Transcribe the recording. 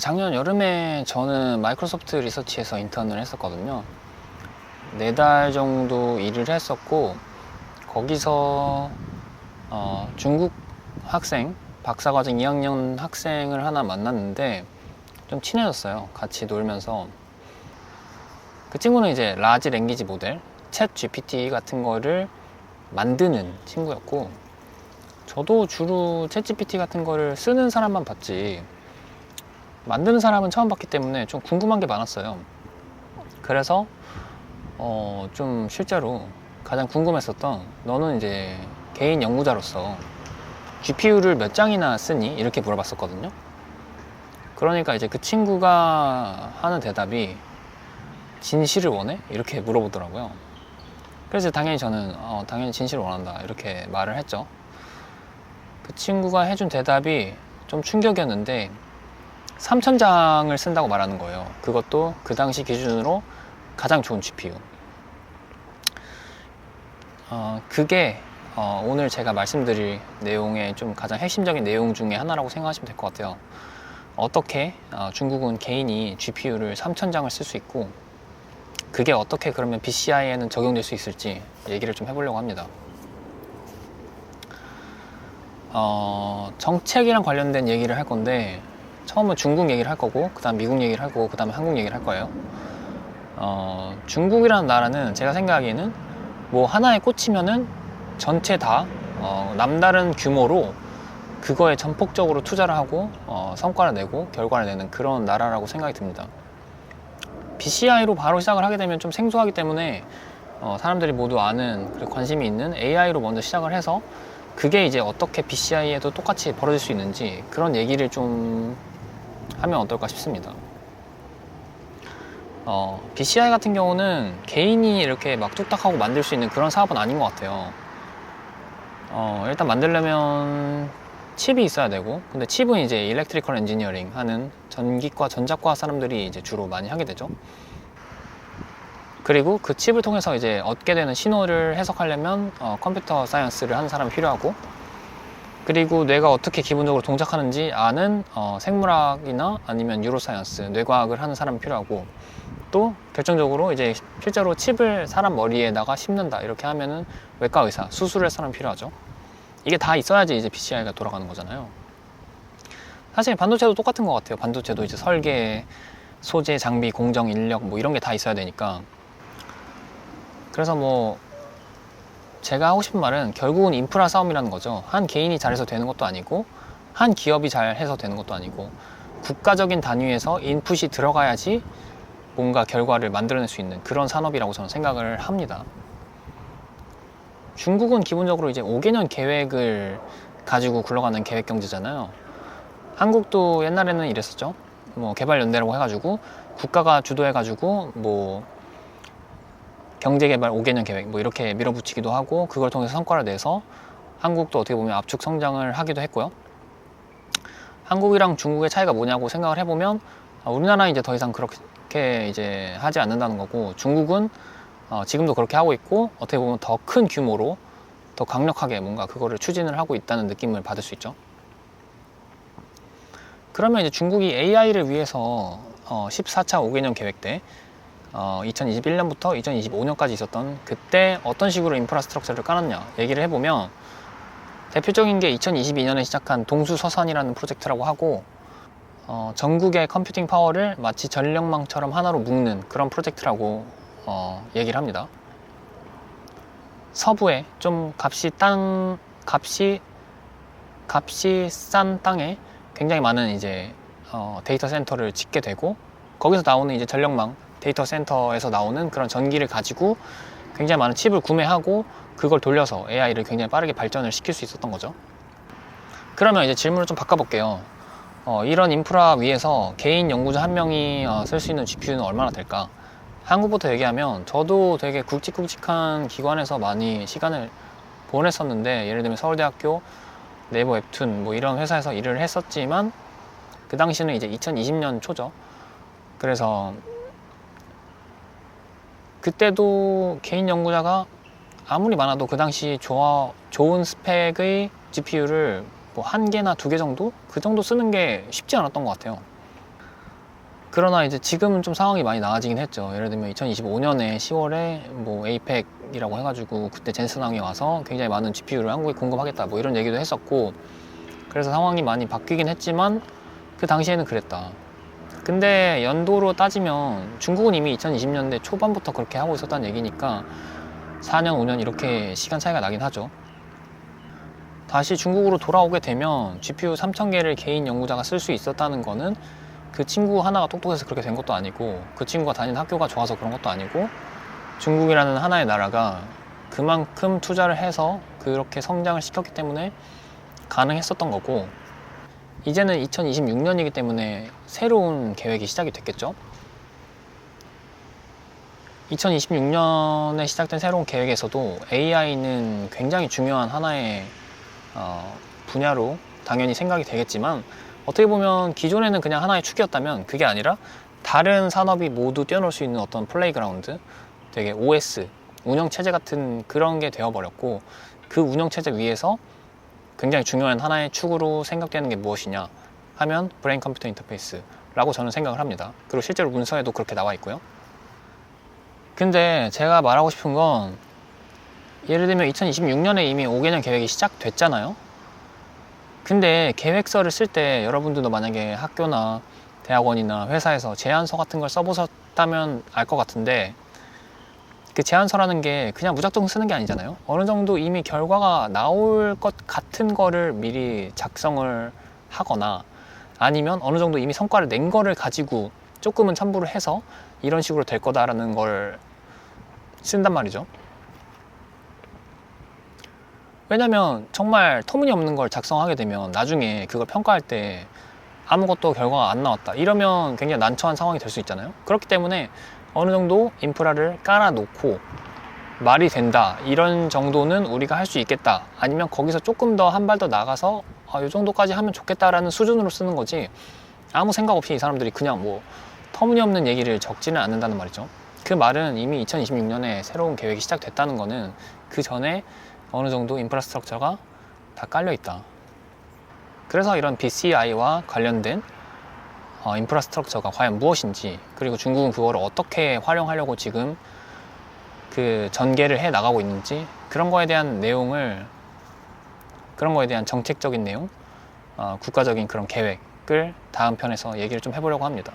작년 여름에 저는 마이크로소프트 리서치에서 인턴을 했었거든요. 4달 정도 일을 했었고, 거기서 중국 학생, 박사과정 2학년 학생을 하나 만났는데 좀 친해졌어요. 같이 놀면서. 그 친구는 이제 라지 랭귀지 모델, 챗 GPT 같은 거를 만드는 친구였고, 저도 주로 챗 GPT 같은 거를 쓰는 사람만 봤지 만드는 사람은 처음 봤기 때문에 좀 궁금한 게 많았어요. 그래서 좀 실제로 가장 궁금했었던, 너는 이제 개인 연구자로서 GPU를 몇 장이나 쓰니? 이렇게 물어봤었거든요. 그러니까 이제 그 친구가 하는 대답이, 진실을 원해? 이렇게 물어보더라고요. 그래서 당연히 저는 당연히 진실을 원한다 이렇게 말을 했죠. 그 친구가 해준 대답이 좀 충격이었는데, 3000장을 쓴다고 말하는 거예요. 그것도 그 당시 기준으로 가장 좋은 GPU. 그게 오늘 제가 말씀드릴 내용의 좀 가장 핵심적인 내용 중에 하나라고 생각하시면 될 것 같아요. 어떻게 중국은 개인이 GPU를 3000장을 쓸 수 있고, 그게 어떻게 그러면 BCI에는 적용될 수 있을지 얘기를 좀 해보려고 합니다. 정책이랑 관련된 얘기를 할 건데, 처음은 중국 얘기를 할 거고, 그 다음 미국 얘기를 할 거고, 그 다음에 한국 얘기를 할 거예요. 중국이라는 나라는 제가 생각하기에는 뭐 하나에 꽂히면은 전체 다 남다른 규모로 그거에 전폭적으로 투자를 하고 성과를 내고 결과를 내는 그런 나라라고 생각이 듭니다. BCI로 바로 시작을 하게 되면 좀 생소하기 때문에 사람들이 모두 아는, 그리고 관심이 있는 AI로 먼저 시작을 해서, 그게 이제 어떻게 BCI에도 똑같이 벌어질 수 있는지 그런 얘기를 좀 하면 어떨까 싶습니다. BCI 같은 경우는 개인이 이렇게 막 뚝딱 하고 만들 수 있는 그런 사업은 아닌 것 같아요. 일단 만들려면 칩이 있어야 되고, 근데 칩은 이제 일렉트리컬 엔지니어링 하는 전기과 전자과 사람들이 이제 주로 많이 하게 되죠. 그리고 그 칩을 통해서 이제 얻게 되는 신호를 해석하려면 컴퓨터 사이언스를 하는 사람이 필요하고, 그리고 뇌가 어떻게 기본적으로 동작하는지 아는 생물학이나 아니면 뉴로사이언스, 뇌과학을 하는 사람이 필요하고, 또 결정적으로 이제 실제로 칩을 사람 머리에다가 심는다 이렇게 하면은 외과 의사, 수술할 사람이 필요하죠. 이게 다 있어야지 이제 BCI가 돌아가는 거잖아요. 사실 반도체도 똑같은 것 같아요. 반도체도 이제 설계, 소재, 장비, 공정, 인력 뭐 이런 게 다 있어야 되니까. 그래서 뭐 제가 하고 싶은 말은 결국은 인프라 싸움이라는 거죠. 한 개인이 잘해서 되는 것도 아니고, 한 기업이 잘해서 되는 것도 아니고, 국가적인 단위에서 인풋이 들어가야지 뭔가 결과를 만들어낼 수 있는 그런 산업이라고 저는 생각을 합니다. 중국은 기본적으로 이제 5개년 계획을 가지고 굴러가는 계획 경제잖아요. 한국도 옛날에는 이랬었죠. 뭐 개발연대라고 해가지고 국가가 주도해가지고 뭐 경제개발 5개년 계획 뭐 이렇게 밀어붙이기도 하고, 그걸 통해서 성과를 내서 한국도 어떻게 보면 압축 성장을 하기도 했고요. 한국이랑 중국의 차이가 뭐냐고 생각을 해보면, 우리나라는 이제 더 이상 그렇게 이제 하지 않는다는 거고, 중국은 지금도 그렇게 하고 있고, 어떻게 보면 더 큰 규모로 더 강력하게 뭔가 그거를 추진을 하고 있다는 느낌을 받을 수 있죠. 그러면 이제 중국이 AI를 위해서 14차 5개년 계획 때 2021년부터 2025년까지 있었던 그때 어떤 식으로 인프라스트럭처를 깔았냐 얘기를 해보면, 대표적인 게 2022년에 시작한 동수서산이라는 프로젝트라고 하고, 전국의 컴퓨팅 파워를 마치 전력망처럼 하나로 묶는 그런 프로젝트라고 얘기를 합니다. 서부에 좀 값이 싼 땅에 굉장히 많은 이제 데이터 센터를 짓게 되고, 거기서 나오는 이제 전력망, 데이터 센터에서 나오는 그런 전기를 가지고 굉장히 많은 칩을 구매하고 그걸 돌려서 AI를 굉장히 빠르게 발전을 시킬 수 있었던 거죠. 그러면 이제 질문을 좀 바꿔볼게요. 이런 인프라 위에서 개인 연구자 한 명이 쓸 수 있는 GPU는 얼마나 될까? 한국부터 얘기하면 저도 되게 굵직굵직한 기관에서 많이 시간을 보냈었는데, 예를 들면 서울대학교, 네이버 웹툰 뭐 이런 회사에서 일을 했었지만, 그 당시는 이제 2020년 초죠. 그래서 그때도 개인 연구자가 아무리 많아도 그 당시 좋은 스펙의 GPU를 뭐 1개나 2개 정도? 그 정도 쓰는 게 쉽지 않았던 것 같아요. 그러나 이제 지금은 좀 상황이 많이 나아지긴 했죠. 예를 들면 2025년에 10월에 뭐 에이펙이라고 해가지고 그때 젠슨왕이 와서 굉장히 많은 GPU를 한국에 공급하겠다 뭐 이런 얘기도 했었고, 그래서 상황이 많이 바뀌긴 했지만 그 당시에는 그랬다. 근데 연도로 따지면 중국은 이미 2020년대 초반부터 그렇게 하고 있었다는 얘기니까 4년, 5년 이렇게 시간 차이가 나긴 하죠. 다시 중국으로 돌아오게 되면 GPU 3000개를 개인 연구자가 쓸 수 있었다는 거는 그 친구 하나가 똑똑해서 그렇게 된 것도 아니고, 그 친구가 다니는 학교가 좋아서 그런 것도 아니고, 중국이라는 하나의 나라가 그만큼 투자를 해서 그렇게 성장을 시켰기 때문에 가능했었던 거고, 이제는 2026년이기 때문에 새로운 계획이 시작이 됐겠죠. 2026년에 시작된 새로운 계획에서도 AI는 굉장히 중요한 하나의 분야로 당연히 생각이 되겠지만, 어떻게 보면 기존에는 그냥 하나의 축이었다면 그게 아니라 다른 산업이 모두 뛰어놀 수 있는 어떤 플레이그라운드, 되게 OS, 운영체제 같은 그런 게 되어버렸고, 그 운영체제 위에서 굉장히 중요한 하나의 축으로 생각되는 게 무엇이냐 하면 브레인 컴퓨터 인터페이스라고 저는 생각을 합니다. 그리고 실제로 문서에도 그렇게 나와 있고요. 근데 제가 말하고 싶은 건, 예를 들면 2026년에 이미 5개년 계획이 시작됐잖아요. 근데 계획서를 쓸 때 여러분들도 만약에 학교나 대학원이나 회사에서 제안서 같은 걸 써보셨다면 알 것 같은데, 그 제안서라는 게 그냥 무작정 쓰는 게 아니잖아요. 어느 정도 이미 결과가 나올 것 같은 거를 미리 작성을 하거나, 아니면 어느 정도 이미 성과를 낸 거를 가지고 조금은 첨부를 해서 이런 식으로 될 거다라는 걸 쓴단 말이죠. 왜냐면 정말 터무니없는 걸 작성하게 되면 나중에 그걸 평가할 때 아무것도 결과가 안 나왔다 이러면 굉장히 난처한 상황이 될 수 있잖아요. 그렇기 때문에 어느 정도 인프라를 깔아 놓고 말이 된다, 이런 정도는 우리가 할 수 있겠다, 아니면 거기서 조금 더 한 발 더 나가서 이 정도까지 하면 좋겠다라는 수준으로 쓰는 거지, 아무 생각 없이 이 사람들이 그냥 뭐 터무니없는 얘기를 적지는 않는다는 말이죠. 그 말은 이미 2026년에 새로운 계획이 시작됐다는 거는 그 전에 어느 정도 인프라스트럭처가 다 깔려 있다. 그래서 이런 BCI와 관련된 인프라스트럭처가 과연 무엇인지, 그리고 중국은 그거를 어떻게 활용하려고 지금 그 전개를 해 나가고 있는지, 그런 거에 대한 내용을, 그런 거에 대한 정책적인 내용, 국가적인 그런 계획을 다음 편에서 얘기를 좀 해보려고 합니다.